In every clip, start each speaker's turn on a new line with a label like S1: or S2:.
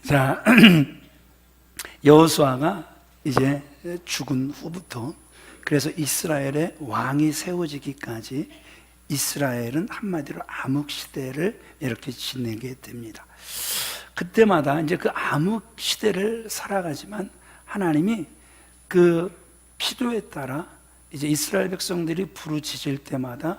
S1: 자, 여호수아가 이제 죽은 후부터, 그래서 이스라엘의 왕이 세워지기까지 이스라엘은 한마디로 암흑시대를 이렇게 지내게 됩니다. 그때마다 이제 그 암흑시대를 살아가지만 하나님이 그 필요에 따라 이제 이스라엘 백성들이 부르짖을 때마다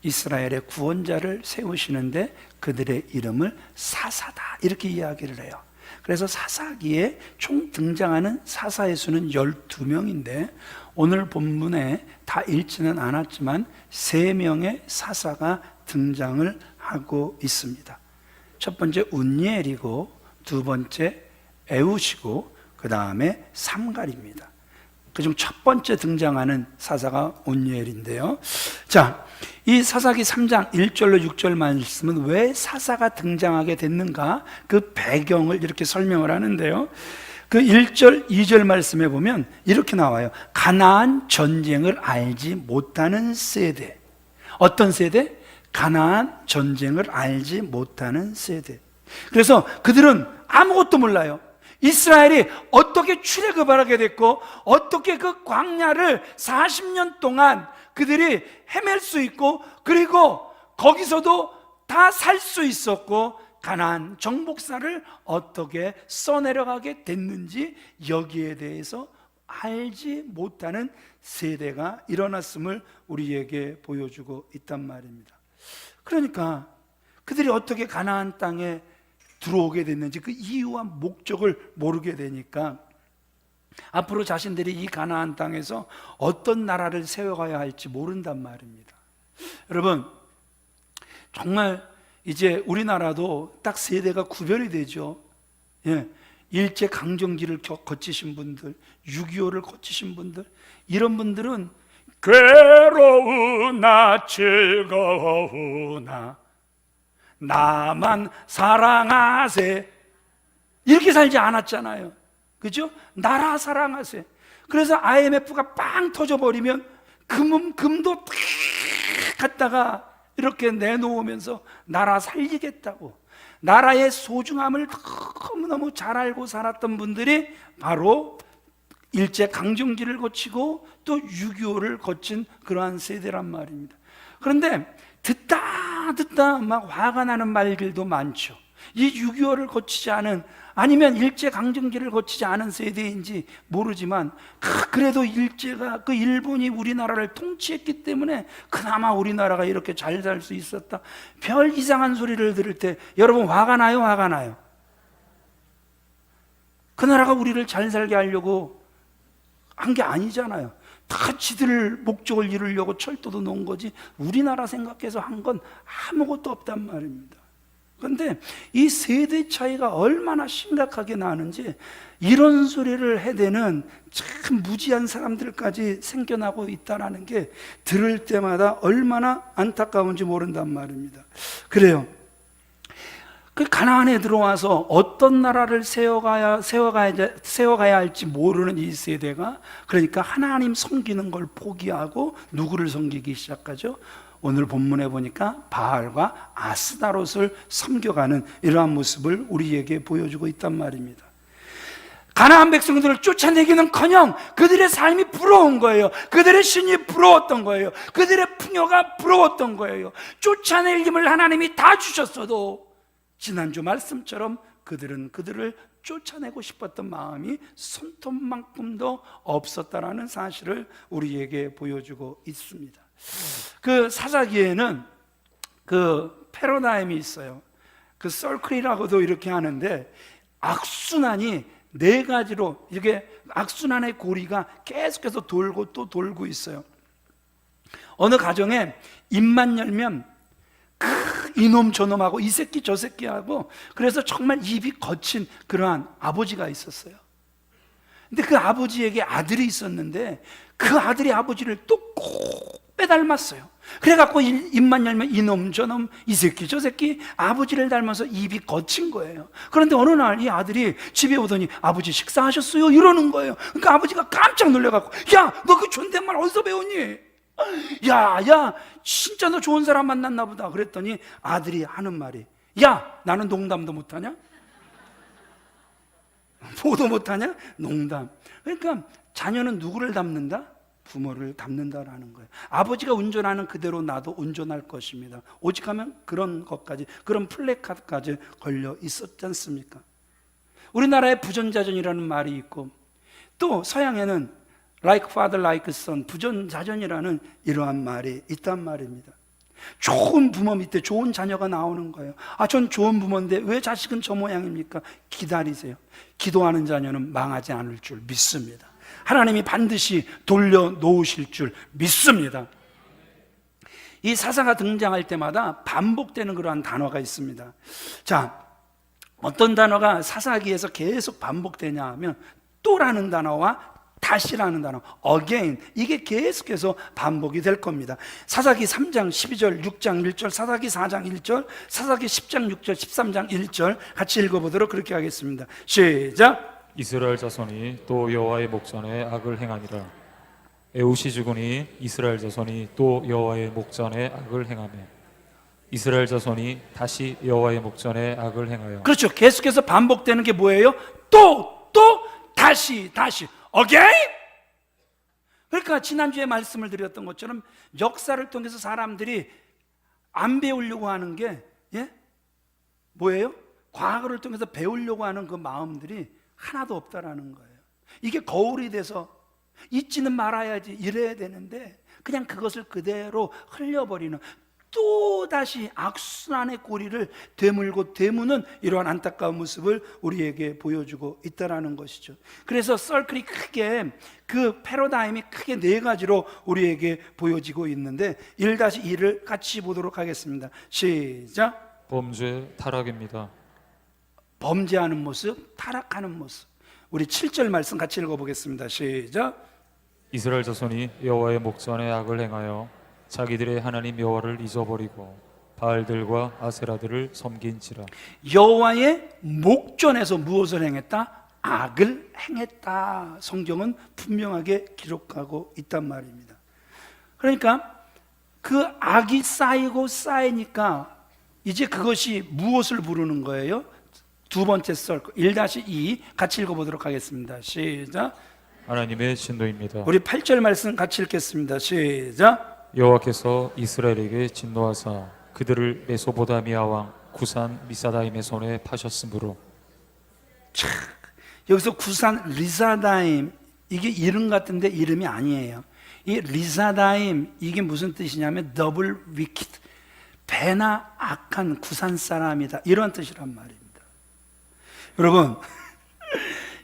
S1: 이스라엘의 구원자를 세우시는데 그들의 이름을 사사다 이렇게 이야기를 해요. 그래서 사사기에 총 등장하는 사사의 수는 12명인데 오늘 본문에 다 읽지는 않았지만 3명의 사사가 등장을 하고 있습니다. 첫 번째 운니엘이고 두 번째 에웃이고 그 다음에 삼갈입니다. 그중 첫 번째 등장하는 사사가 운니엘인데요. 자, 이 사사기 3장 1절로 6절 말씀은 왜 사사가 등장하게 됐는가, 그 배경을 이렇게 설명을 하는데요. 그 1절, 2절 말씀에 보면 이렇게 나와요. 가나안 전쟁을 알지 못하는 세대. 어떤 세대? 가나안 전쟁을 알지 못하는 세대. 그래서 그들은 아무것도 몰라요. 이스라엘이 어떻게 출애굽을 하게 됐고 어떻게 그 광야를 40년 동안 그들이 헤맬 수 있고 그리고 거기서도 다 살 수 있었고 가나안 정복사를 어떻게 써내려가게 됐는지 여기에 대해서 알지 못하는 세대가 일어났음을 우리에게 보여주고 있단 말입니다. 그러니까 그들이 어떻게 가나안 땅에 들어오게 됐는지 그 이유와 목적을 모르게 되니까 앞으로 자신들이 이 가나안 땅에서 어떤 나라를 세워가야 할지 모른단 말입니다. 여러분, 정말 이제 우리나라도 딱 세대가 구별이 되죠. 예, 일제 강점기를 거치신 분들, 6.25를 거치신 분들, 이런 분들은 괴로우나 즐거우나 나만 사랑하세 이렇게 살지 않았잖아요. 그죠? 나라 사랑하세. 그래서 IMF가 빵 터져버리면 금도 탁 갖다가 이렇게 내놓으면서 나라 살리겠다고, 나라의 소중함을 너무너무 잘 알고 살았던 분들이 바로 일제 강점기를 거치고 또 6.25를 거친 그러한 세대란 말입니다. 그런데 듣다 막 화가 나는 말들도 많죠. 이 6.25를 거치지 않은, 아니면 일제 강점기를 거치지 않은 세대인지 모르지만 그래도 일제가, 그 일본이 우리나라를 통치했기 때문에 그나마 우리나라가 이렇게 잘 살 수 있었다, 별 이상한 소리를 들을 때 여러분 화가 나요? 화가 나요? 그 나라가 우리를 잘 살게 하려고 한 게 아니잖아요. 다 지들 목적을 이루려고 철도도 놓은 거지 우리나라 생각해서 한 건 아무것도 없단 말입니다. 그런데 이 세대 차이가 얼마나 심각하게 나는지 이런 소리를 해대는 참 무지한 사람들까지 생겨나고 있다는 게 들을 때마다 얼마나 안타까운지 모른단 말입니다. 그래요. 그 가나안에 들어와서 어떤 나라를 세워가야 할지 모르는 이 세대가, 그러니까 하나님 섬기는 걸 포기하고 누구를 섬기기 시작하죠? 오늘 본문에 보니까 바알과 아스다롯을 섬겨가는 이러한 모습을 우리에게 보여주고 있단 말입니다. 가나안 백성들을 쫓아내기는커녕 그들의 삶이 부러운 거예요. 그들의 신이 부러웠던 거예요. 그들의 풍요가 부러웠던 거예요. 쫓아낼 힘을 하나님이 다 주셨어도 지난주 말씀처럼 그들은 그들을 쫓아내고 싶었던 마음이 손톱만큼도 없었다라는 사실을 우리에게 보여주고 있습니다. 그 사사기에는 그 패러다임이 있어요. 그 서클이라고도 이렇게 하는데 악순환이 4가지로 이렇게 악순환의 고리가 계속해서 돌고 또 돌고 있어요. 어느 가정에 입만 열면 이놈 저놈하고 이 새끼 저 새끼하고, 그래서 정말 입이 거친 그러한 아버지가 있었어요. 근데 그 아버지에게 아들이 있었는데 그 아들이 아버지를 또 꼭 빼닮았어요. 그래갖고 입만 열면 이놈 저놈 이 새끼 저 새끼 아버지를 닮아서 입이 거친 거예요. 그런데 어느 날 이 아들이 집에 오더니 아버지 식사하셨어요? 이러는 거예요. 그러니까 아버지가 깜짝 놀래갖고 야, 너 그 존댓말 어디서 배웠니? 야, 진짜 너 좋은 사람 만났나 보다. 그랬더니 아들이 하는 말이, 야, 나는 농담도 못하냐? 보도 못하냐? 농담. 그러니까 자녀는 누구를 닮는다? 부모를 닮는다라는 거예요. 아버지가 운전하는 그대로 나도 운전할 것입니다. 오직 하면 그런 것까지, 그런 플래카드까지 걸려 있었지 않습니까? 우리나라에 부전자전이라는 말이 있고, 또 서양에는 like father like son, 부전자전이라는 이러한 말이 있단 말입니다. 좋은 부모 밑에 좋은 자녀가 나오는 거예요. 전 좋은 부모인데 왜 자식은 저 모양입니까? 기다리세요. 기도하는 자녀는 망하지 않을 줄 믿습니다. 하나님이 반드시 돌려놓으실 줄 믿습니다. 이 사사가 등장할 때마다 반복되는 그러한 단어가 있습니다. 자, 어떤 단어가 사사기에서 계속 반복되냐 하면 또라는 단어와 다시라는 단어, again, 이게 계속해서 반복이 될 겁니다. 사사기 3장 12절, 6장 1절, 사사기 4장 1절, 사사기 10장 6절, 13장 1절 같이 읽어보도록 그렇게 하겠습니다. 시작!
S2: 이스라엘 자손이 또 여호와의 목전에 악을 행하니라. 에웃이 죽으니 이스라엘 자손이 또 여호와의 목전에 악을 행하며 이스라엘 자손이 다시 여호와의 목전에 악을 행하여.
S1: 그렇죠. 계속해서 반복되는 게 뭐예요? 또 다시 again. 그러니까 지난주에 말씀을 드렸던 것처럼 역사를 통해서 사람들이 안 배우려고 하는 게 뭐예요? 과거를 통해서 배우려고 하는 그 마음들이 하나도 없다라는 거예요. 이게 거울이 돼서 잊지는 말아야지 이래야 되는데 그냥 그것을 그대로 흘려버리는, 또다시 악순환의 꼬리를 되물고 되무는 이러한 안타까운 모습을 우리에게 보여주고 있다는 것이죠. 그래서 썰클이 크게, 그 패러다임이 크게 네 가지로 우리에게 보여지고 있는데 1-2를 같이 보도록 하겠습니다. 시작!
S2: 범죄, 타락입니다.
S1: 범죄하는 모습, 타락하는 모습. 우리 7절 말씀 같이 읽어보겠습니다. 시작!
S2: 이스라엘 자손이 여호와의 목전에 악을 행하여 자기들의 하나님 여호와를 잊어버리고 바알들과 아세라들을 섬긴지라. 여호와의
S1: 목전에서 무엇을 행했다? 악을 행했다. 성경은 분명하게 기록하고 있단 말입니다. 그러니까 그 악이 쌓이고 쌓이니까 이제 그것이 무엇을 부르는 거예요? 두 번째 썰 1-2 같이 읽어보도록 하겠습니다. 시작!
S2: 하나님의 진노입니다.
S1: 우리 8절 말씀 같이 읽겠습니다. 시작!
S2: 여호와께서 이스라엘에게 진노하사 그들을 메소보다미아 왕 구산 리사다임의 손에 파셨으므로.
S1: 여기서 구산 리사다임, 이게 이름 같은데 이름이 아니에요. 이 리사다임, 이게 무슨 뜻이냐면 더블 위키드, 배나 악한 구산 사람이다, 이런 뜻이란 말입니다. 여러분,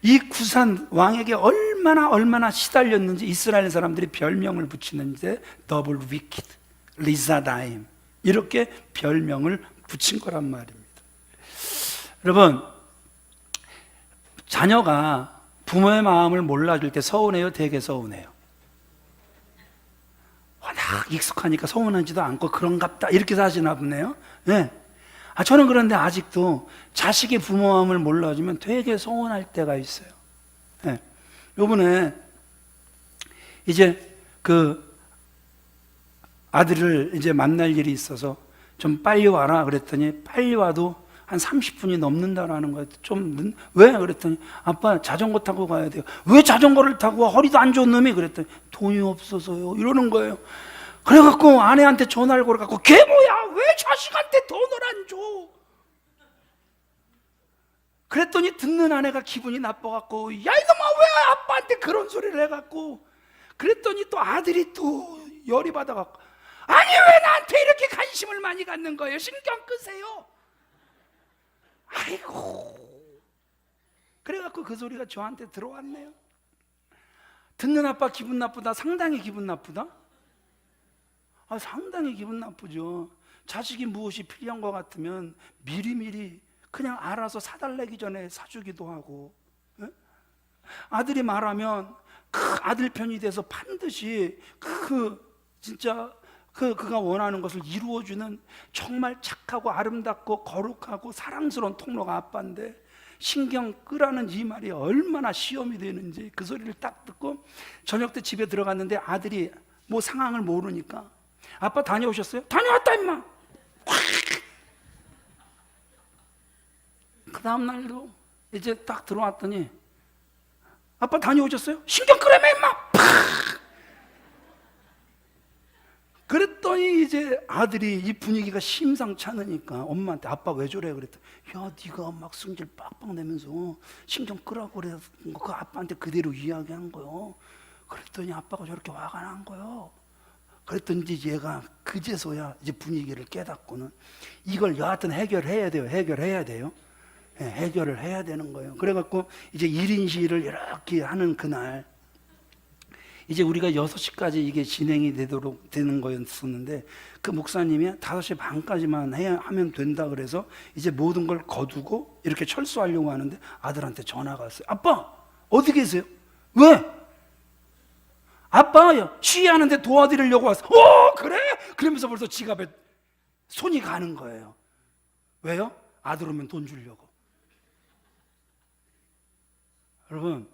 S1: 이 구산 왕에게 얼마나 시달렸는지 이스라엘 사람들이 별명을 붙이는데 더블 위키드, 리사다임, 이렇게 별명을 붙인 거란 말입니다. 여러분, 자녀가 부모의 마음을 몰라줄 때 서운해요? 되게 서운해요? 워낙 익숙하니까 서운하지도 않고 그런갑다 이렇게 사시나 보네요. 네. 저는 그런데 아직도 자식의 부모 마음을 몰라주면 되게 서운할 때가 있어요. 네. 요번에 이제 그 아들을 이제 만날 일이 있어서 좀 빨리 와라 그랬더니 빨리 와도 한 30분이 넘는다라는 거예요. 왜? 그랬더니 아빠 자전거 타고 가야 돼요. 왜 자전거를 타고 와? 허리도 안 좋은 놈이. 그랬더니 돈이 없어서요, 이러는 거예요. 그래갖고 아내한테 전화를 걸어갖고 걔 뭐야? 왜 자식한테 돈을 안 줘? 그랬더니 듣는 아내가 기분이 나빠갖고 야 이놈아 왜 아빠한테 그런 소리를 해갖고, 그랬더니 또 아들이 또 열이 받아갖고 아니 왜 나한테 이렇게 관심을 많이 갖는 거예요? 신경 끄세요. 아이고, 그래갖고 그 소리가 저한테 들어왔네요. 듣는 아빠 기분 나쁘다? 상당히 기분 나쁘다? 상당히 기분 나쁘죠. 자식이 무엇이 필요한 것 같으면 미리미리 그냥 알아서 사달라기 전에 사주기도 하고, 아들이 말하면 그 아들 편이 돼서 반드시 그가 원하는 것을 이루어주는 정말 착하고 아름답고 거룩하고 사랑스러운 통로가 아빠인데, 신경 끄라는 이 말이 얼마나 시험이 되는지 그 소리를 딱 듣고 저녁 때 집에 들어갔는데 아들이 뭐 상황을 모르니까 아빠 다녀오셨어요? 다녀왔다 임마. 그 다음 날도 이제 딱 들어왔더니 아빠 다녀오셨어요? 신경 끄라며 임마! 팍! 그랬더니 이제 아들이 이 분위기가 심상치 않으니까 엄마한테 아빠 왜 저래? 그랬더니 야 네가 막 승질 빡빡 내면서 신경 끄라고 그래서 그 아빠한테 그대로 이야기한 거요. 그랬더니 아빠가 저렇게 화가 난 거요. 그랬더니 이제 얘가 그제서야 이제 분위기를 깨닫고는 이걸 여하튼 해결해야 돼요. 해결해야 돼요. 예, 해결을 해야 되는 거예요. 그래갖고 이제 1인 시위를 이렇게 하는 그날 이제 우리가 6시까지 이게 진행이 되도록 되는 거였었는데 그 목사님이 5시 반까지만 하면 된다 그래서 이제 모든 걸 거두고 이렇게 철수하려고 하는데 아들한테 전화가 왔어요. 아빠 어디 계세요? 왜? 아빠 시위하는데 도와드리려고 왔어. 그래? 그러면서 벌써 지갑에 손이 가는 거예요. 왜요? 아들 오면 돈 주려고. 여러분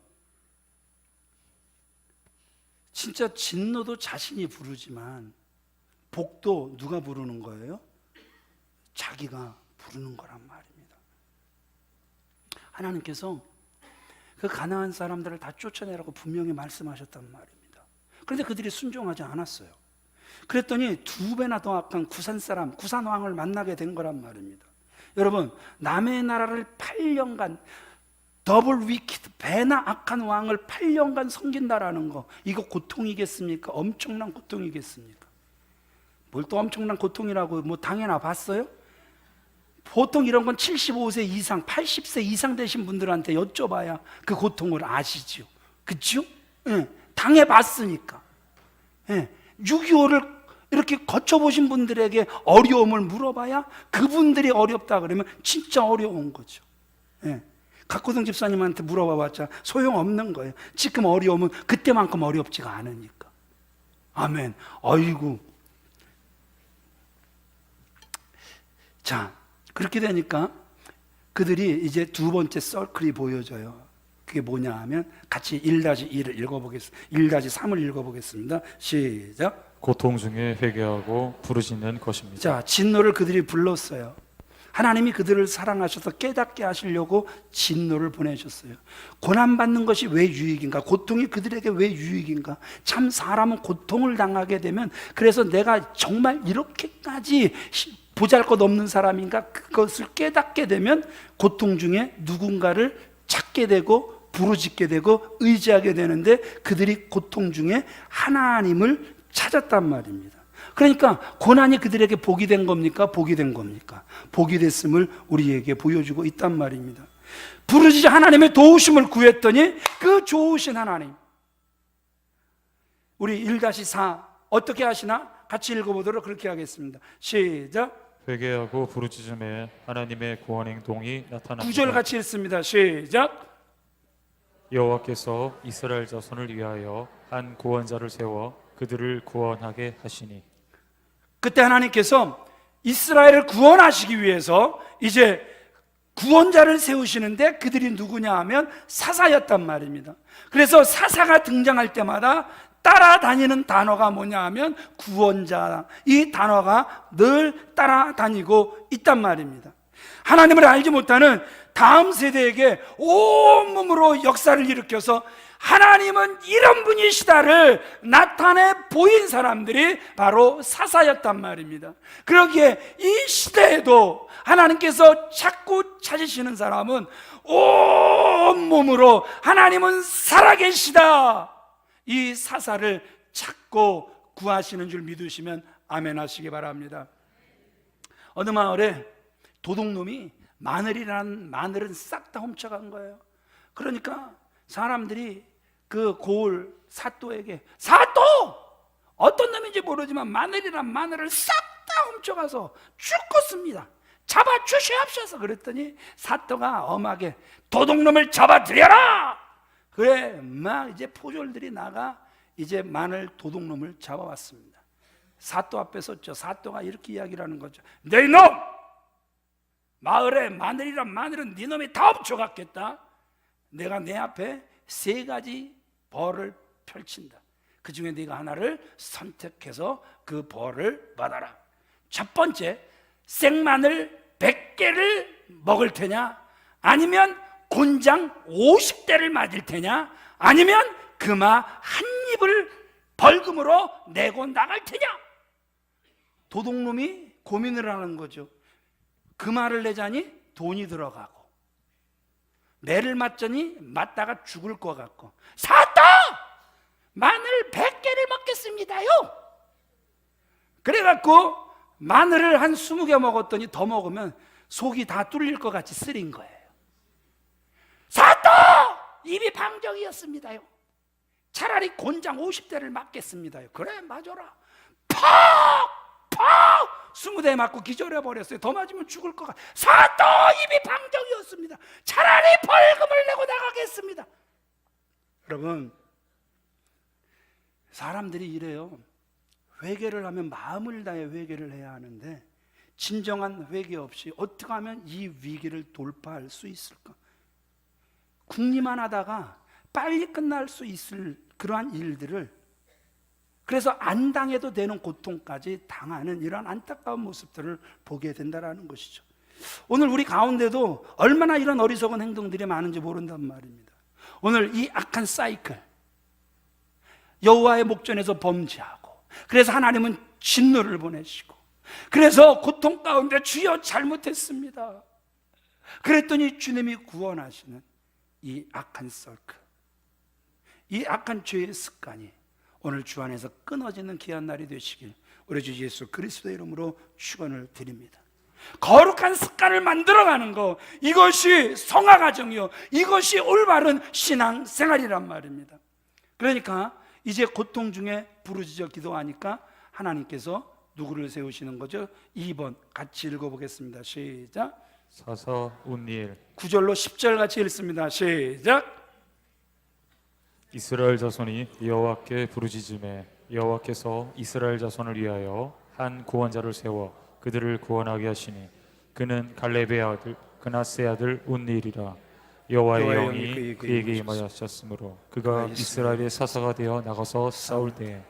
S1: 진짜 진노도 자신이 부르지만 복도 누가 부르는 거예요? 자기가 부르는 거란 말입니다. 하나님께서 그 가나안 사람들을 다 쫓아내라고 분명히 말씀하셨단 말입니다. 그런데 그들이 순종하지 않았어요. 그랬더니 2배나 더 악한 구산 사람, 구산 왕을 만나게 된 거란 말입니다. 여러분 남의 나라를 8년간 더블 위키드, 배나 악한 왕을 8년간 섬긴다라는 거, 이거 고통이겠습니까? 엄청난 고통이겠습니까? 뭘 또 엄청난 고통이라고 뭐 당해나 봤어요? 보통 이런 건 75세 이상, 80세 이상 되신 분들한테 여쭤봐야 그 고통을 아시죠. 그렇죠? 예, 당해봤으니까. 예, 6.25를 이렇게 거쳐보신 분들에게 어려움을 물어봐야 그분들이 어렵다 그러면 진짜 어려운 거죠. 예. 각호동 집사님한테 물어봐봤자 소용없는 거예요. 지금 어려움은 그때만큼 어렵지가 않으니까. 아멘. 아이고. 자, 그렇게 되니까 그들이 이제 2번째 서클이 보여져요. 그게 뭐냐 하면 같이 1-1을 읽어보겠습니다. 1-3을 읽어보겠습니다. 시작.
S2: 고통 중에 회개하고 부르짖는 것입니다.
S1: 자, 진노를 그들이 불렀어요. 하나님이 그들을 사랑하셔서 깨닫게 하시려고 진노를 보내셨어요. 고난받는 것이 왜 유익인가? 고통이 그들에게 왜 유익인가? 참 사람은 고통을 당하게 되면 그래서 내가 정말 이렇게까지 보잘것없는 사람인가? 그것을 깨닫게 되면 고통 중에 누군가를 찾게 되고 부르짖게 되고 의지하게 되는데 그들이 고통 중에 하나님을 찾았단 말입니다. 그러니까 고난이 그들에게 복이 된 겁니까? 복이 된 겁니까? 복이 됐음을 우리에게 보여주고 있단 말입니다. 부르짖어 하나님의 도우심을 구했더니 그 좋으신 하나님, 우리 1-4 어떻게 하시나? 같이 읽어보도록 그렇게 하겠습니다. 시작.
S2: 회개하고 부르짖음에 하나님의 구원 행동이 나타납니다.
S1: 9절 같이 읽습니다. 시작.
S2: 여호와께서 이스라엘 자손을 위하여 한 구원자를 세워 그들을 구원하게 하시니.
S1: 그때 하나님께서 이스라엘을 구원하시기 위해서 이제 구원자를 세우시는데 그들이 누구냐 하면 사사였단 말입니다. 그래서 사사가 등장할 때마다 따라다니는 단어가 뭐냐 하면 구원자, 이 단어가 늘 따라다니고 있단 말입니다. 하나님을 알지 못하는 다음 세대에게 온몸으로 역사를 일으켜서 하나님은 이런 분이시다를 나타내 보인 사람들이 바로 사사였단 말입니다. 그러기에 이 시대에도 하나님께서 자꾸 찾으시는 사람은 온몸으로 하나님은 살아계시다, 이 사사를 찾고 구하시는 줄 믿으시면 아멘 하시기 바랍니다. 어느 마을에 도둑놈이 마늘은 싹 다 훔쳐간 거예요. 그러니까 사람들이 그 고을 사또에게, 사또! 어떤 놈인지 모르지만 마늘을 싹 다 훔쳐가서 죽었습니다. 잡아주시옵소서. 그랬더니 사또가 엄하게 도둑놈을 잡아들여라! 그래 막 이제 포졸들이 나가 이제 마늘 도둑놈을 잡아왔습니다. 사또 앞에 섰죠. 사또가 이렇게 이야기를 하는 거죠. 네 놈! 마을에 마늘은 네 놈이 다 훔쳐갔겠다. 내가 내 앞에 3가지 벌을 펼친다. 그 중에 네가 하나를 선택해서 그 벌을 받아라. 첫 번째, 생마늘 100개를 먹을 테냐, 아니면 곤장 50대를 맞을 테냐, 아니면 금화 한 입을 벌금으로 내고 나갈 테냐? 도둑놈이 고민을 하는 거죠. 금화를 내자니 돈이 들어가고, 매를 맞자니 맞다가 죽을 것 같고, 사또! 마늘 100개를 먹겠습니다요. 그래갖고 마늘을 한 20개 먹었더니 더 먹으면 속이 다 뚫릴 것 같이 쓰린 거예요. 사또! 입이 방정이었습니다요. 차라리 곤장 50대를 맞겠습니다요. 그래, 맞아라. 퍽! 퍽! 20대 맞고 기절해버렸어요. 더 맞으면 죽을 것 같아. 사또! 입이 방정이었습니다. 차라리 벌금을 내고 나가겠습니다. 여러분, 사람들이 이래요. 회개를 하면 마음을 다해 회개를 해야 하는데, 진정한 회개 없이 어떻게 하면 이 위기를 돌파할 수 있을까? 궁리만 하다가 빨리 끝날 수 있을 그러한 일들을, 그래서 안 당해도 되는 고통까지 당하는 이러한 안타까운 모습들을 보게 된다는 것이죠. 오늘 우리 가운데도 얼마나 이런 어리석은 행동들이 많은지 모른단 말입니다. 오늘 이 악한 사이클, 여호와의 목전에서 범죄하고, 그래서 하나님은 진노를 보내시고, 그래서 고통 가운데 주여 잘못했습니다, 그랬더니 주님이 구원하시는 이 악한 서클, 이 악한 죄의 습관이 오늘 주 안에서 끊어지는 귀한 날이 되시길 우리 주 예수 그리스도의 이름으로 축원을 드립니다. 거룩한 습관을 만들어가는 거, 이것이 성화과정이요, 이것이 올바른 신앙생활이란 말입니다. 그러니까 이제 고통 중에 부르짖어 기도하니까 하나님께서 누구를 세우시는 거죠? 2번 같이 읽어보겠습니다. 시작.
S2: 사사 온니엘
S1: 9절로 10절 같이 읽습니다. 시작.
S2: 이스라엘 자손이 여호와께 부르짖음에 여호와께서 이스라엘 자손을 위하여 한 구원자를 세워 그들을 구원하게 하시니 그는 갈렙의 아들 그나스의 아들 온니엘이라. 여호와의 영이 그에게 임하셨으므로 그가 이스라엘의 사사가 되어 나가서 싸울 때에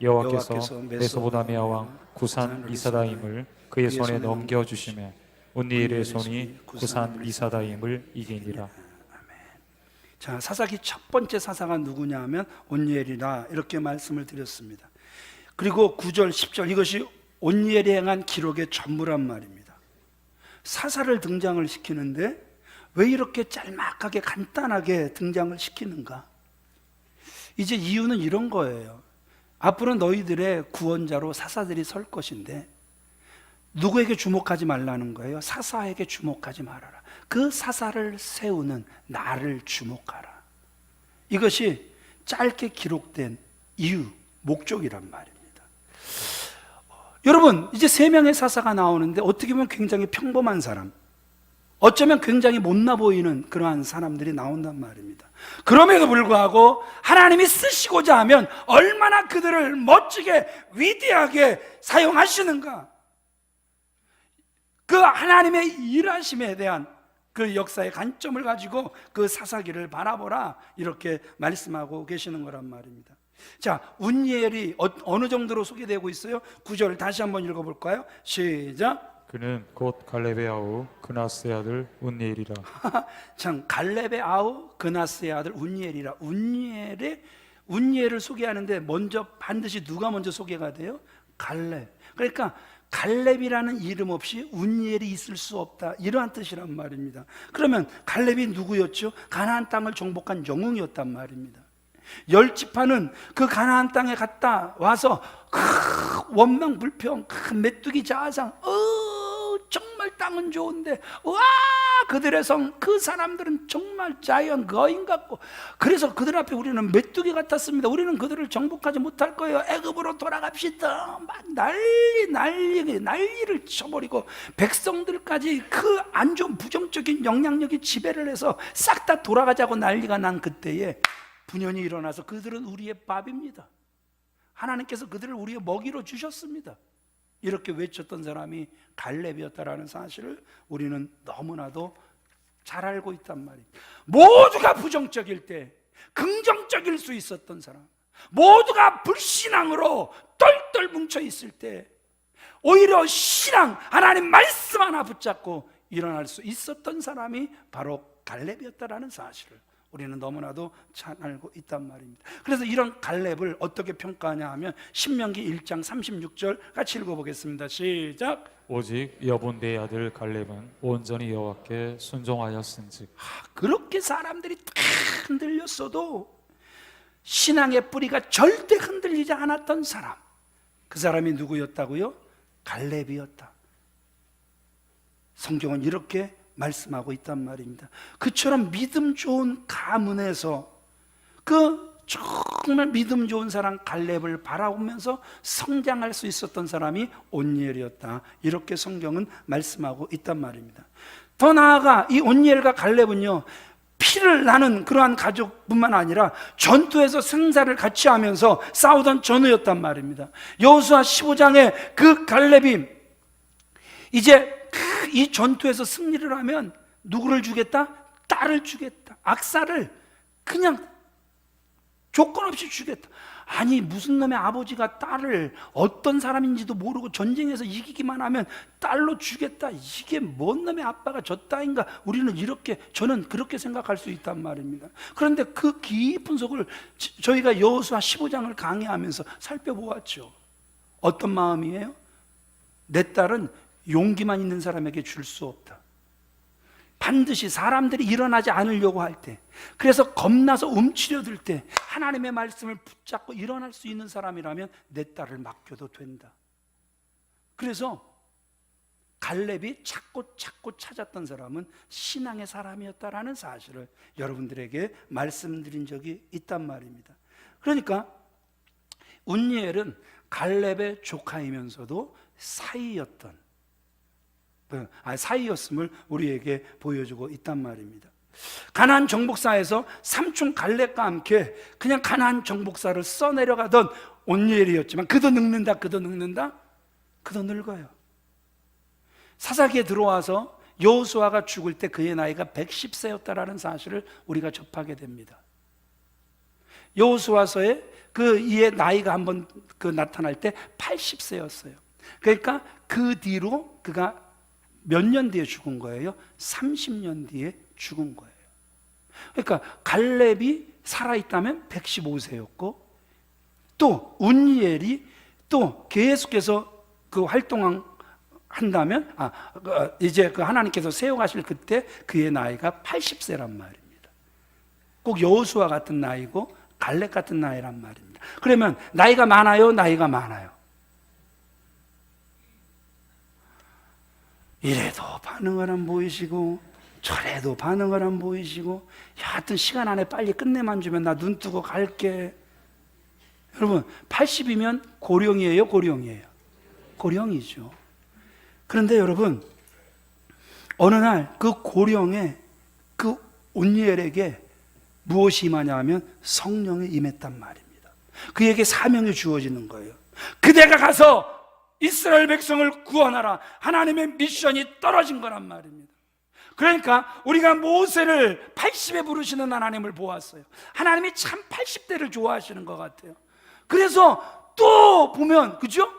S2: 여호와께서 메소보다미아 왕 구산 이사다임을 그의 손에 넘겨주시매 온니엘의 손이 구산 이사다임을 이기니라.
S1: 자, 사사기 첫 번째 사사가 누구냐 하면 온니엘이라, 이렇게 말씀을 드렸습니다. 그리고 9절 10절, 이것이 온니엘이 행한 기록의 전부란 말입니다. 사사를 등장을 시키는데 왜 이렇게 짤막하게 간단하게 등장을 시키는가? 이제 이유는 이런 거예요. 앞으로 너희들의 구원자로 사사들이 설 것인데 누구에게 주목하지 말라는 거예요? 사사에게 주목하지 말아라. 그 사사를 세우는 나를 주목하라. 이것이 짧게 기록된 이유, 목적이란 말입니다. 여러분, 이제 3명의 사사가 나오는데 어떻게 보면 굉장히 평범한 사람, 어쩌면 굉장히 못나 보이는 그러한 사람들이 나온단 말입니다. 그럼에도 불구하고 하나님이 쓰시고자 하면 얼마나 그들을 멋지게 위대하게 사용하시는가, 그 하나님의 일하심에 대한 그 역사의 관점을 가지고 그 사사기를 바라보라, 이렇게 말씀하고 계시는 거란 말입니다. 자, 온니엘이 어느 정도로 소개되고 있어요? 9절 다시 한번 읽어볼까요? 시작.
S2: 그는 곧 갈렙의 아우 그나스의 아들 온니엘이라.
S1: 참, 갈렙의 아우 그나스의 아들 온니엘이라. 온니엘을 소개하는데 먼저 반드시 누가 먼저 소개가 돼요? 갈렙. 그러니까 갈렙이라는 이름 없이 온니엘이 있을 수 없다, 이러한 뜻이란 말입니다. 그러면 갈렙이 누구였죠? 가나안 땅을 정복한 영웅이었단 말입니다. 10지파는 그 가나안 땅에 갔다 와서 원망불평, 메뚜기 자상, 정말 땅은 좋은데, 와, 그들의 성, 그 사람들은 정말 자연 거인 같고, 그래서 그들 앞에 우리는 메뚜기 같았습니다. 우리는 그들을 정복하지 못할 거예요. 애굽으로 돌아갑시다. 막 난리를 쳐버리고 백성들까지 그 안 좋은 부정적인 영향력이 지배를 해서 싹 다 돌아가자고 난리가 난 그때에 분연이 일어나서 그들은 우리의 밥입니다. 하나님께서 그들을 우리의 먹이로 주셨습니다. 이렇게 외쳤던 사람이 갈렙이었다라는 사실을 우리는 너무나도 잘 알고 있단 말입니다. 모두가 부정적일 때 긍정적일 수 있었던 사람, 모두가 불신앙으로 똘똘 뭉쳐 있을 때 오히려 신앙, 하나님 말씀 하나 붙잡고 일어날 수 있었던 사람이 바로 갈렙이었다라는 사실을 우리는 너무나도 잘 알고 있단 말입니다. 그래서 이런 갈렙을 어떻게 평가하냐 하면 신명기 1장 36절 같이 읽어보겠습니다. 시작.
S2: 오직 여분의 아들 갈렙은 온전히 여호와께 순종하였은즉.
S1: 그렇게 사람들이 다 흔들렸어도 신앙의 뿌리가 절대 흔들리지 않았던 사람, 그 사람이 누구였다고요? 갈렙이었다. 성경은 이렇게 말씀하고 있단 말입니다. 그처럼 믿음 좋은 가문에서 그 정말 믿음 좋은 사람 갈렙을 바라보면서 성장할 수 있었던 사람이 온니엘이었다. 이렇게 성경은 말씀하고 있단 말입니다. 더 나아가 이 온니엘과 갈렙은요, 피를 나는 그러한 가족뿐만 아니라 전투에서 생사를 같이 하면서 싸우던 전우였단 말입니다. 여호수아 15장에 그 갈렙이 이제 이 전투에서 승리를 하면 누구를 주겠다? 딸을 주겠다. 악사를 그냥 조건 없이 주겠다. 아니, 무슨 놈의 아버지가 딸을 어떤 사람인지도 모르고 전쟁에서 이기기만 하면 딸로 주겠다. 이게 뭔 놈의 아빠가 저 따인가? 우리는 저는 그렇게 생각할 수 있단 말입니다. 그런데 그 깊은 속을 저희가 여호수아 15장을 강의하면서 살펴보았죠. 어떤 마음이에요? 내 딸은 용기만 있는 사람에게 줄 수 없다. 반드시 사람들이 일어나지 않으려고 할 때, 그래서 겁나서 움츠려들 때 하나님의 말씀을 붙잡고 일어날 수 있는 사람이라면 내 딸을 맡겨도 된다. 그래서 갈렙이 찾고 찾았던 사람은 신앙의 사람이었다라는 사실을 여러분들에게 말씀드린 적이 있단 말입니다. 그러니까 운니엘은 갈렙의 조카이면서도 사이였음을 우리에게 보여주고 있단 말입니다. 가나안 정복사에서 삼촌 갈렙과 함께 그냥 가나안 정복사를 써내려가던 온니엘이었지만 그도 늙는다. 그도 늙어요. 사사기에 들어와서 여호수아가 죽을 때 그의 나이가 110세였다라는 사실을 우리가 접하게 됩니다. 여호수아서에 이의 나이가 한번 나타날 때 80세였어요. 그러니까 그 뒤로 그가 몇 년 뒤에 죽은 거예요? 30년 뒤에 죽은 거예요. 그러니까 갈렙이 살아있다면 115세였고 또 운니엘이 또 계속해서 활동한다면 이제 하나님께서 세워가실 그때 그의 나이가 80세란 말입니다. 꼭 여호수아 같은 나이고 갈렙 같은 나이란 말입니다. 그러면 나이가 많아요? 나이가 많아요? 이래도 반응을 안 보이시고 저래도 반응을 안 보이시고, 하여튼 시간 안에 빨리 끝내만 주면 나 눈 뜨고 갈게. 여러분 80이면 고령이에요? 고령이에요? 고령이죠. 그런데 여러분 어느 날 그 고령의 그 온니엘에게 무엇이 임하냐 하면 성령이 임했단 말입니다. 그에게 사명이 주어지는 거예요. 그대가 가서 이스라엘 백성을 구원하라. 하나님의 미션이 떨어진 거란 말입니다. 그러니까 우리가 모세를 80에 부르시는 하나님을 보았어요. 하나님이 참 80대를 좋아하시는 것 같아요. 그래서 또 보면 그죠?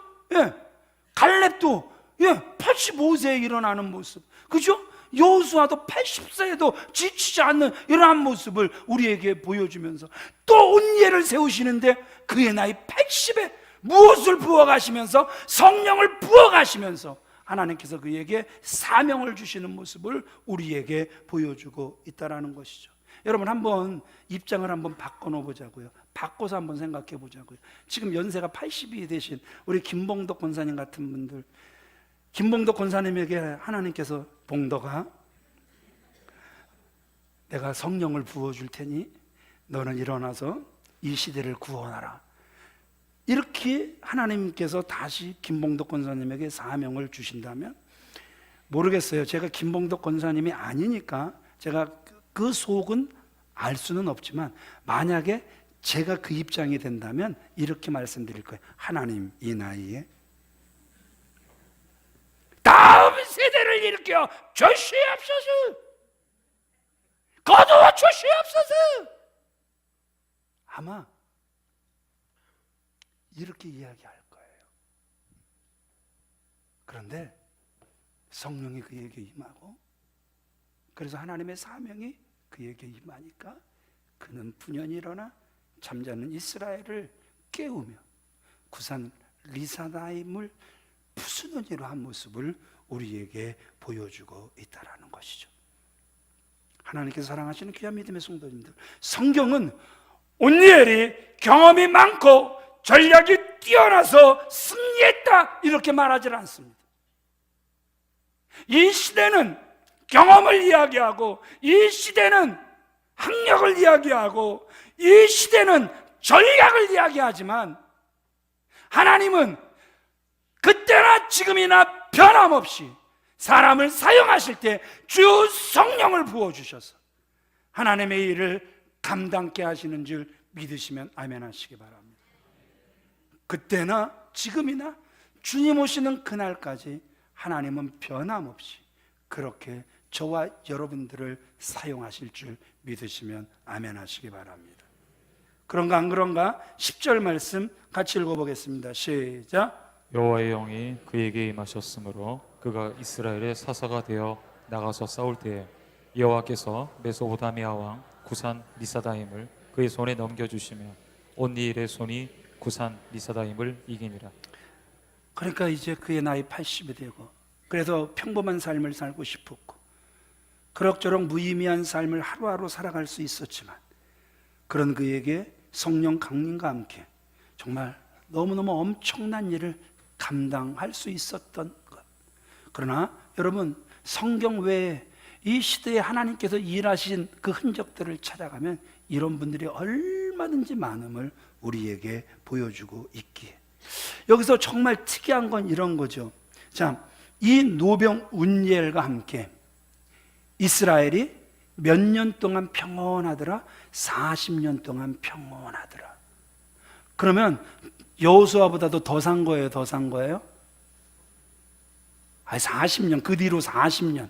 S1: 갈렙도 85세에 일어나는 모습, 그죠? 여호수아도 80세에도 지치지 않는 이러한 모습을 우리에게 보여주면서 또 온니엘을 세우시는데 그의 나이 80에 무엇을 부어가시면서 성령을 부어가시면서 하나님께서 그에게 사명을 주시는 모습을 우리에게 보여주고 있다는 것이죠. 여러분 한번 입장을 한번 바꿔놓보자고요. 바꿔서 한번 생각해 보자고요. 지금 연세가 80이 되신 우리 김봉덕 권사님 같은 분들, 김봉덕 권사님에게 하나님께서 봉덕아, 내가 성령을 부어줄 테니 너는 일어나서 이 시대를 구원하라. 이렇게 하나님께서 다시 김봉덕 권사님에게 사명을 주신다면, 모르겠어요. 제가 김봉덕 권사님이 아니니까 제가 그 속은 알 수는 없지만 만약에 제가 그 입장이 된다면 이렇게 말씀드릴 거예요. 하나님, 이 나이에 다음 세대를 일으켜 주시옵소서, 거두어 주시옵소서. 아마 이렇게 이야기할 거예요. 그런데 성령이 그에게 임하고, 그래서 하나님의 사명이 그에게 임하니까 그는 분연히 일어나 잠자는 이스라엘을 깨우며 구산 리사다임을 부수노니로 한 모습을 우리에게 보여주고 있다라는 것이죠. 하나님께서 사랑하시는 귀한 믿음의 성도님들, 성경은 온니엘이 경험이 많고 전략이 뛰어나서 승리했다 이렇게 말하지 않습니다. 이 시대는 경험을 이야기하고, 이 시대는 학력을 이야기하고, 이 시대는 전략을 이야기하지만 하나님은 그때나 지금이나 변함없이 사람을 사용하실 때 주 성령을 부어주셔서 하나님의 일을 감당케 하시는 줄 믿으시면 아멘 하시기 바랍니다. 그때나 지금이나 주님 오시는 그날까지 하나님은 변함없이 그렇게 저와 여러분들을 사용하실 줄 믿으시면 아멘 하시기 바랍니다. 그런가 안 그런가? 10절 말씀 같이 읽어보겠습니다. 시작.
S2: 여호와의 영이 그에게 임하셨으므로 그가 이스라엘의 사사가 되어 나가서 싸울 때에 여호와께서 메소포타미아 왕 구산 리사다임을 그의 손에 넘겨주시며 온니엘의 손이 구산 리사다임을 이기니라.
S1: 그러니까 이제 그의 나이 80이 되고, 그래서 평범한 삶을 살고 싶었고 그럭저럭 무의미한 삶을 하루하루 살아갈 수 있었지만, 그런 그에게 성령 강림과 함께 정말 너무너무 엄청난 일을 감당할 수 있었던 것. 그러나 여러분, 성경 외에 이 시대에 하나님께서 일하신 그 흔적들을 찾아가면 이런 분들이 얼마든지 많음을 우리에게 보여주고 있기에, 여기서 정말 특이한 건 이런 거죠. 자, 이 노병 운니엘과 함께 이스라엘이 몇 년 동안 평온하더라? 40년 동안 평온하더라. 그러면 여호수아보다도 더 산 거예요? 더 산 거예요? 40년, 그 뒤로 40년,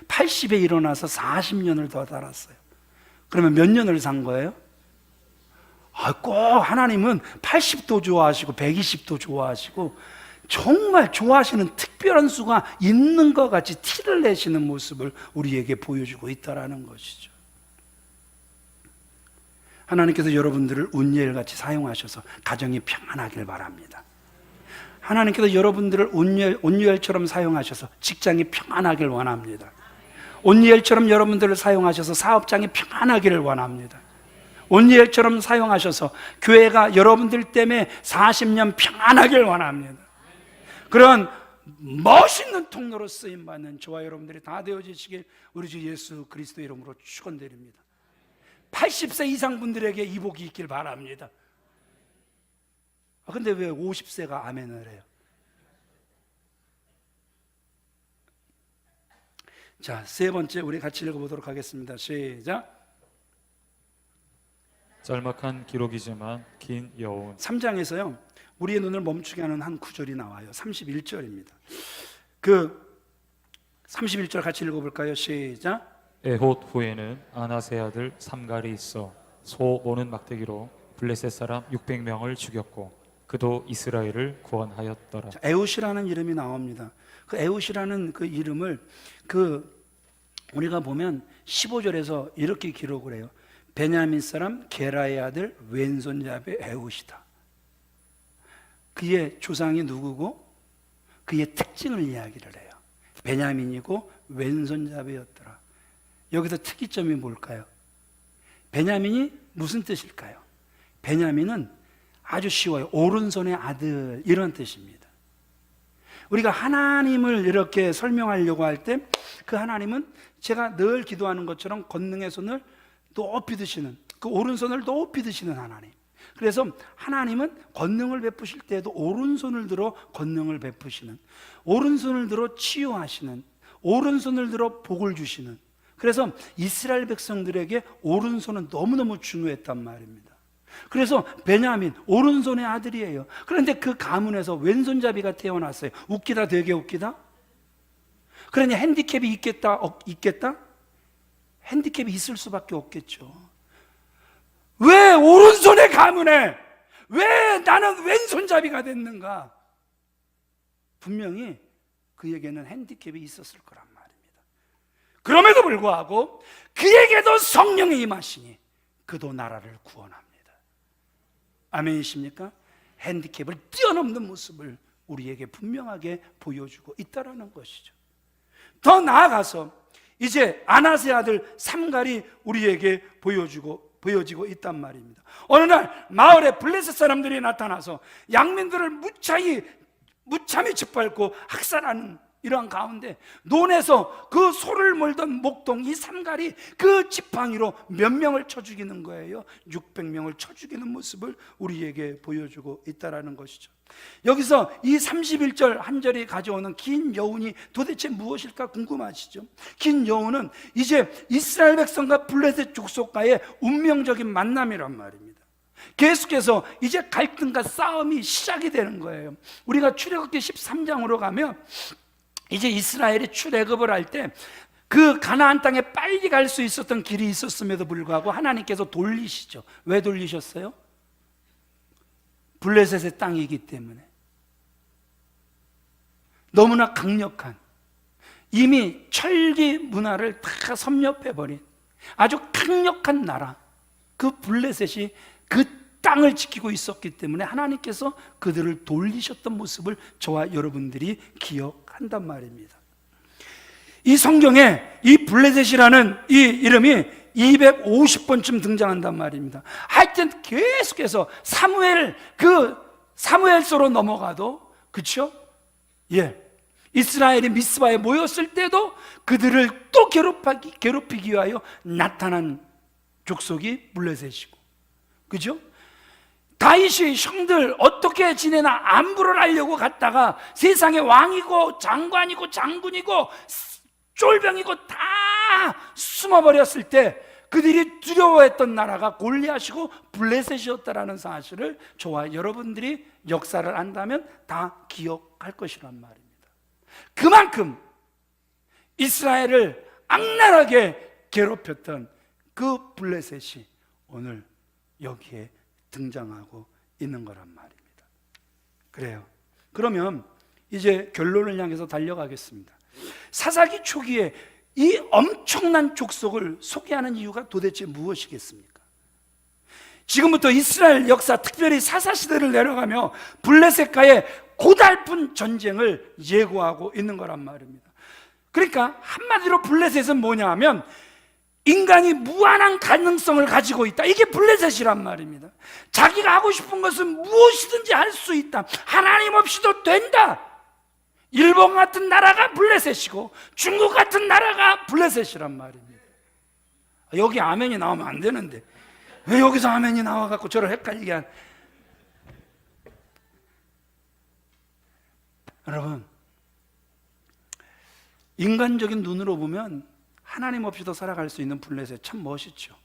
S1: 80에 일어나서 40년을 더 살았어요. 그러면 몇 년을 산 거예요? 꼭 하나님은 80도 좋아하시고 120도 좋아하시고 정말 좋아하시는 특별한 수가 있는 것 같이 티를 내시는 모습을 우리에게 보여주고 있다는 것이죠. 하나님께서 여러분들을 운니엘같이 사용하셔서 가정이 평안하길 바랍니다. 하나님께서 여러분들을 온니엘처럼 사용하셔서 직장이 평안하길 원합니다. 온니엘처럼 여러분들을 사용하셔서 사업장이 평안하기를 원합니다. 온니엘처럼 사용하셔서 교회가 여러분들 때문에 40년 평안하길 원합니다. 그런 멋있는 통로로 쓰임받는 저와 여러분들이 다 되어지시길 우리 주 예수 그리스도 이름으로 축원드립니다. 80세 이상 분들에게 이 복이 있길 바랍니다. 근데 왜 50세가 아멘을 해요? 자, 세 번째 우리 같이 읽어보도록 하겠습니다. 시작.
S2: 짤막한 기록이지만 긴 여운.
S1: 3장에서요 우리의 눈을 멈추게 하는 한 구절이 나와요. 31절입니다. 그 31절 같이 읽어볼까요? 시작.
S2: 에톳 후에는 아나세 아들 삼갈이 있어 소 모는 막대기로 블레셋 사람 600명을 죽였고 그도 이스라엘을 구원하였더라.
S1: 에웃이라는 이름이 나옵니다. 그 에웃이라는 그 이름을 우리가 보면 15절에서 이렇게 기록을 해요. 베냐민 사람 게라의 아들 왼손잡이 에웃이다. 그의 조상이 누구고 그의 특징을 이야기를 해요. 베냐민이고 왼손잡이였더라. 여기서 특이점이 뭘까요? 베냐민이 무슨 뜻일까요? 베냐민은 아주 쉬워요. 오른손의 아들, 이런 뜻입니다. 우리가 하나님을 이렇게 설명하려고 할 때 그 하나님은 제가 늘 기도하는 것처럼 권능의 손을 높이 드시는, 그 오른손을 높이 드시는 하나님. 그래서 하나님은 권능을 베푸실 때에도 오른손을 들어 권능을 베푸시는, 오른손을 들어 치유하시는, 오른손을 들어 복을 주시는. 그래서 이스라엘 백성들에게 오른손은 너무너무 중요했단 말입니다. 그래서 베냐민 오른손의 아들이에요. 그런데 그 가문에서 왼손잡이가 태어났어요. 웃기다, 되게 웃기다. 그러니 핸디캡이 있겠다? 핸디캡이 있을 수밖에 없겠죠. 왜 오른손의 가문에 왜 나는 왼손잡이가 됐는가? 분명히 그에게는 핸디캡이 있었을 거란 말입니다. 그럼에도 불구하고 그에게도 성령이 임하시니 그도 나라를 구원합니다. 아멘이십니까? 핸디캡을 뛰어넘는 모습을 우리에게 분명하게 보여주고 있다라는 것이죠. 더 나아가서 이제 아낫의 아들 삼갈이 우리에게 보여지고 있단 말입니다. 어느 날 마을에 블레셋 사람들이 나타나서 양민들을 무참히 짓밟고 학살하는 이러한 가운데 논에서 그 소를 몰던 목동 이 삼갈이 그 지팡이로 몇 명을 쳐 죽이는 거예요. 600명을 쳐 죽이는 모습을 우리에게 보여주고 있다라는 것이죠. 여기서 이 31절 한 절이 가져오는 긴 여운이 도대체 무엇일까 궁금하시죠? 긴 여운은 이제 이스라엘 백성과 블레셋 족속과의 운명적인 만남이란 말입니다. 계속해서 이제 갈등과 싸움이 시작이 되는 거예요. 우리가 출애굽기 13장으로 가면 이제 이스라엘이 출애굽을 할 때 그 가나안 땅에 빨리 갈 수 있었던 길이 있었음에도 불구하고 하나님께서 돌리시죠. 왜 돌리셨어요? 블레셋의 땅이기 때문에. 너무나 강력한, 이미 철기 문화를 다 섭렵해버린 아주 강력한 나라, 그 블레셋이 그 땅을 지키고 있었기 때문에 하나님께서 그들을 돌리셨던 모습을 저와 여러분들이 기억한단 말입니다. 이 성경에 이 블레셋이라는 이 이름이 250번쯤 등장한단 말입니다. 하여튼 계속해서 사무엘서로 넘어가도, 그렇죠? 예, 이스라엘이 미스바에 모였을 때도 그들을 또 괴롭히기 위하여 나타난 족속이 블레셋이고, 그죠? 다윗이 형들 어떻게 지내나 안부를 알려고 갔다가 세상에 왕이고 장관이고 장군이고 쫄병이고 다 숨어버렸을 때 그들이 두려워했던 나라가 골리앗이고 블레셋이었다라는 사실을 저와 여러분들이 역사를 안다면 다 기억할 것이란 말입니다. 그만큼 이스라엘을 악랄하게 괴롭혔던 그 블레셋이 오늘 여기에 등장하고 있는 거란 말입니다. 그래요. 그러면 이제 결론을 향해서 달려가겠습니다. 사사기 초기에 이 엄청난 족속을 소개하는 이유가 도대체 무엇이겠습니까? 지금부터 이스라엘 역사, 특별히 사사시대를 내려가며 블레셋과의 고달픈 전쟁을 예고하고 있는 거란 말입니다. 그러니까 한마디로 블레셋은 뭐냐 하면 인간이 무한한 가능성을 가지고 있다. 이게 블레셋이란 말입니다. 자기가 하고 싶은 것은 무엇이든지 할 수 있다. 하나님 없이도 된다. 일본 같은 나라가 블레셋이고 중국 같은 나라가 블레셋이란 말입니다. 여기 아멘이 나오면 안 되는데 왜 여기서 아멘이 나와갖고 저를 헷갈리게 한. 여러분, 인간적인 눈으로 보면 하나님 없이도 살아갈 수 있는 블레셋 참 멋있죠.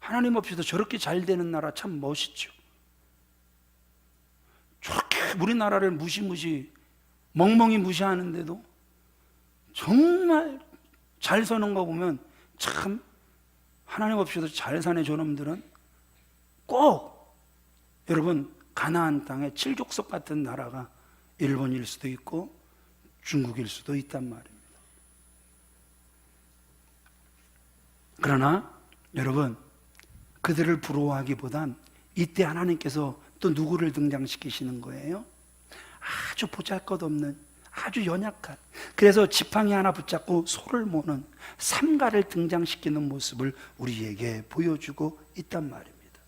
S1: 하나님 없이도 저렇게 잘 되는 나라 참 멋있죠. 저렇게 우리나라를 무시무시 멍멍이 무시하는데도 정말 잘 사는 거 보면 참 하나님 없이도 잘 사는 저놈들은 꼭 여러분 가나안 땅의 칠족석 같은 나라가 일본일 수도 있고 중국일 수도 있단 말입니다. 그러나 여러분, 그들을 부러워하기보단 이때 하나님께서 또 누구를 등장시키시는 거예요? 아주 보잘것없는, 아주 연약한, 그래서 지팡이 하나 붙잡고 소를 모는 삼가를 등장시키는 모습을 우리에게 보여주고 있단 말입니다.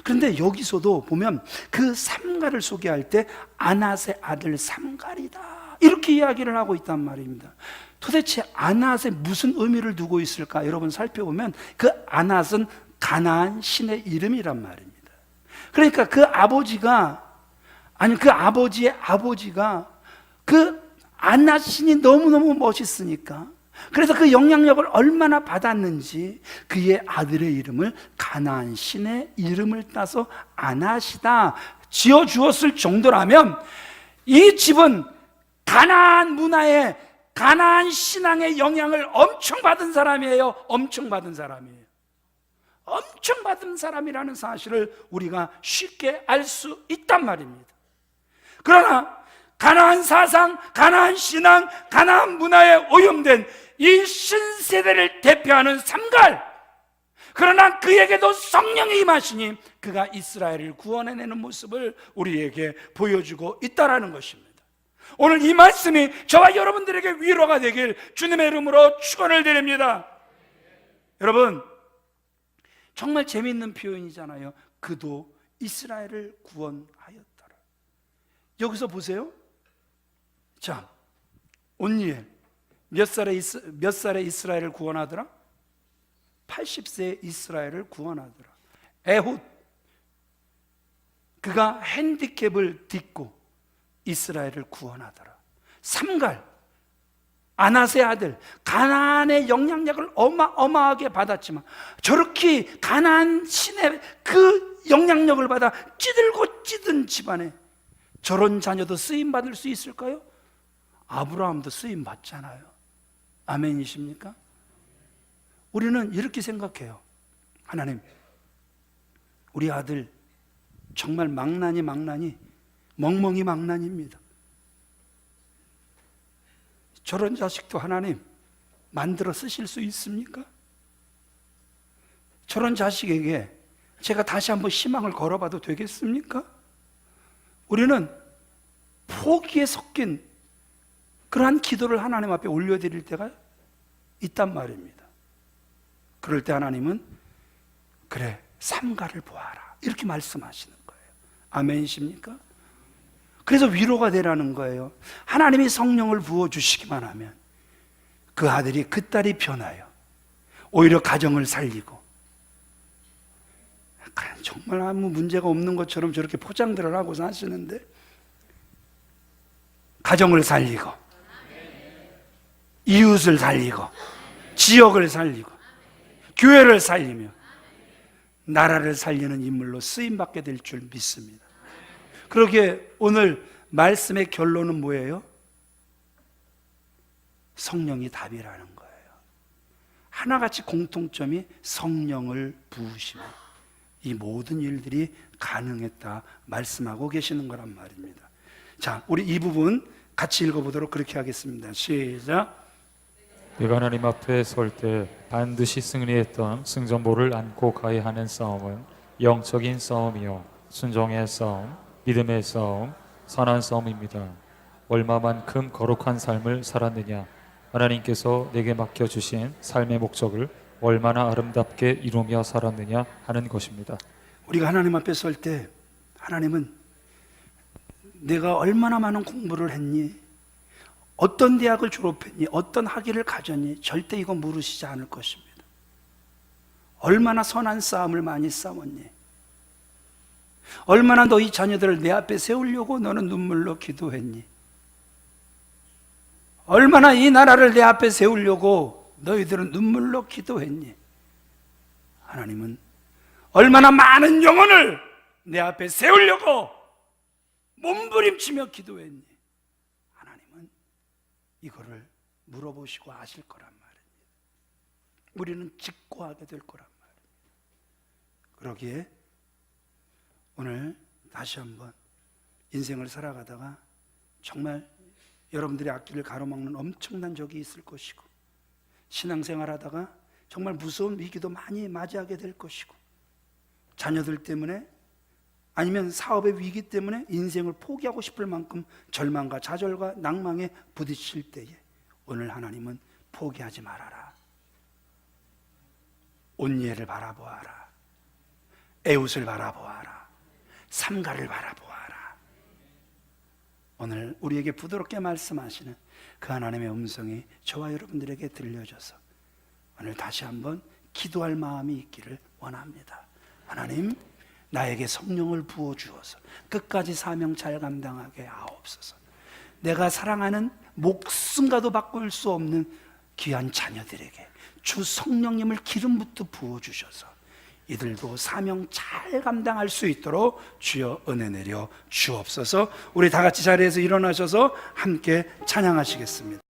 S1: 그런데 여기서도 보면 그 삼가를 소개할 때 아낫의 아들 삼갈이다 이렇게 이야기를 하고 있단 말입니다. 도대체 아낫에 무슨 의미를 두고 있을까? 여러분 살펴보면 그 아낫은 가나안 신의 이름이란 말입니다. 그러니까 그 아버지의 아버지가 그 아낫 신이 너무너무 멋있으니까, 그래서 그 영향력을 얼마나 받았는지 그의 아들의 이름을 가나안 신의 이름을 따서 아낫이다 지어주었을 정도라면 이 집은 가나안 문화에, 가나안 신앙의 영향을 엄청 받은 사람이에요. 엄청 받은 사람이에요. 엄청 받은 사람이라는 사실을 우리가 쉽게 알 수 있단 말입니다. 그러나 가나안 사상, 가나안 신앙, 가나안 문화에 오염된 이 신세대를 대표하는 삼갈, 그러나 그에게도 성령이 임하시니 그가 이스라엘을 구원해내는 모습을 우리에게 보여주고 있다라는 것입니다. 오늘 이 말씀이 저와 여러분들에게 위로가 되길 주님의 이름으로 축원을 드립니다. 여러분, 정말 재미있는 표현이잖아요. 그도 이스라엘을 구원하였더라. 여기서 보세요. 자, 온니엘 몇 살에 이스라엘을 구원하더라? 80세에 이스라엘을 구원하더라. 에훗, 그가 핸디캡을 딛고 이스라엘을 구원하더라. 삼갈, 아나세 아들, 가나안의 영향력을 어마어마하게 받았지만 저렇게 가나안 신의 그 영향력을 받아 찌들고 찌든 집안에 저런 자녀도 쓰임받을 수 있을까요? 아브라함도 쓰임받잖아요. 아멘이십니까? 우리는 이렇게 생각해요. 하나님, 우리 아들 정말 망나니 멍멍이 망나니입니다. 저런 자식도 하나님 만들어 쓰실 수 있습니까? 저런 자식에게 제가 다시 한번 희망을 걸어봐도 되겠습니까? 우리는 포기에 섞인 그러한 기도를 하나님 앞에 올려드릴 때가 있단 말입니다. 그럴 때 하나님은 그래, 삼가를 보아라 이렇게 말씀하시는 거예요. 아멘이십니까? 그래서 위로가 되라는 거예요. 하나님이 성령을 부어주시기만 하면 그 아들이 그 딸이 변하여 오히려 가정을 살리고, 정말 아무 문제가 없는 것처럼 저렇게 포장들을 하고 사시는데 가정을 살리고 이웃을 살리고 지역을 살리고 교회를 살리며 나라를 살리는 인물로 쓰임받게 될 줄 믿습니다. 그러기에 오늘 말씀의 결론은 뭐예요? 성령이 답이라는 거예요. 하나같이 공통점이 성령을 부으시면 이 모든 일들이 가능했다 말씀하고 계시는 거란 말입니다. 자, 우리 이 부분 같이 읽어보도록 그렇게 하겠습니다. 시작.
S2: 내가 하나님 앞에 설 때 반드시 승리했던 승전보를 안고 가야 하는 싸움은 영적인 싸움이요 순종의 싸움, 믿음의 싸움, 선한 싸움입니다. 얼마만큼 거룩한 삶을 살았느냐, 하나님께서 내게 맡겨주신 삶의 목적을 얼마나 아름답게 이루며 살았느냐 하는 것입니다.
S1: 우리가 하나님 앞에 설 때 하나님은 내가 얼마나 많은 공부를 했니? 어떤 대학을 졸업했니? 어떤 학위를 가졌니? 절대 이거 물으시지 않을 것입니다. 얼마나 선한 싸움을 많이 싸웠니? 얼마나 너희 자녀들을 내 앞에 세우려고 너는 눈물로 기도했니? 얼마나 이 나라를 내 앞에 세우려고 너희들은 눈물로 기도했니? 하나님은 얼마나 많은 영혼을 내 앞에 세우려고 몸부림치며 기도했니? 하나님은 이거를 물어보시고 아실 거란 말입니다. 우리는 직고하게 될 거란 말입니다. 그러기에 오늘 다시 한번 인생을 살아가다가 정말 여러분들의 앞길을 가로막는 엄청난 적이 있을 것이고, 신앙생활 하다가 정말 무서운 위기도 많이 맞이하게 될 것이고, 자녀들 때문에 아니면 사업의 위기 때문에 인생을 포기하고 싶을 만큼 절망과 좌절과 낭망에 부딪힐 때에 오늘 하나님은 포기하지 말아라. 온니엘을 바라보아라. 에웃을 바라보아라. 삼가를 바라보아라. 오늘 우리에게 부드럽게 말씀하시는 그 하나님의 음성이 저와 여러분들에게 들려져서 오늘 다시 한번 기도할 마음이 있기를 원합니다. 하나님, 나에게 성령을 부어주어서 끝까지 사명 잘 감당하게 하옵소서. 내가 사랑하는 목숨과도 바꿀 수 없는 귀한 자녀들에게 주 성령님을 기름부터 부어주셔서 이들도 사명 잘 감당할 수 있도록 주여 은혜 내려 주옵소서. 우리 다 같이 자리에서 일어나셔서 함께 찬양하시겠습니다.